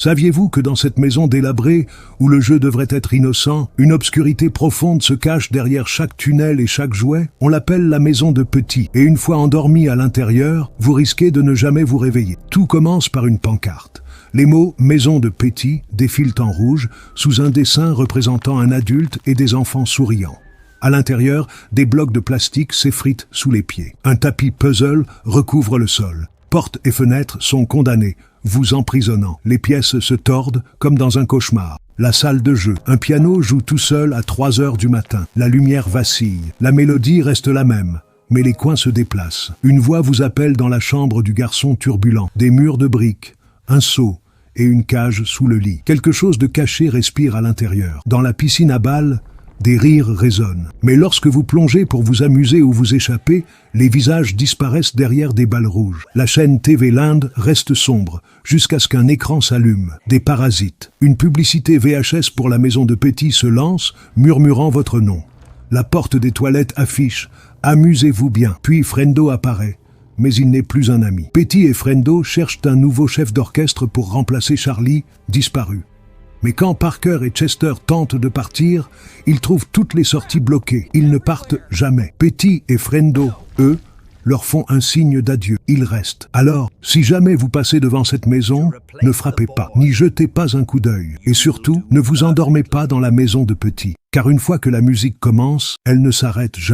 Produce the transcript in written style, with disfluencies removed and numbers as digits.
Saviez-vous que dans cette maison délabrée, où le jeu devrait être innocent, une obscurité profonde se cache derrière chaque tunnel et chaque jouet? On l'appelle la maison de Petit, et une fois endormi à l'intérieur, vous risquez de ne jamais vous réveiller. Tout commence par une pancarte. Les mots « maison de Petit » défilent en rouge, sous un dessin représentant un adulte et des enfants souriants. À l'intérieur, des blocs de plastique s'effritent sous les pieds. Un tapis puzzle recouvre le sol. Portes et fenêtres sont condamnées, vous emprisonnant. Les pièces se tordent comme dans un cauchemar. La salle de jeu. Un piano joue tout seul à 3 heures du matin. La lumière vacille. La mélodie reste la même, mais les coins se déplacent. Une voix vous appelle dans la chambre du garçon turbulent. Des murs de briques, un seau et une cage sous le lit. Quelque chose de caché respire à l'intérieur. Dans la piscine à balles, des rires résonnent. Mais lorsque vous plongez pour vous amuser ou vous échapper, les visages disparaissent derrière des balles rouges. La chaîne TV l'Inde reste sombre, jusqu'à ce qu'un écran s'allume. Des parasites. Une publicité VHS pour la maison de Petit se lance, murmurant votre nom. La porte des toilettes affiche « Amusez-vous bien ». Puis Frendo apparaît, mais il n'est plus un ami. Petit et Frendo cherchent un nouveau chef d'orchestre pour remplacer Charlie, disparu. Mais quand Parker et Chester tentent de partir, ils trouvent toutes les sorties bloquées. Ils ne partent jamais. Petit et Frendo, eux, leur font un signe d'adieu. Ils restent. Alors, si jamais vous passez devant cette maison, ne frappez pas, ni jetez pas un coup d'œil. Et surtout, ne vous endormez pas dans la maison de Petit. Car une fois que la musique commence, elle ne s'arrête jamais.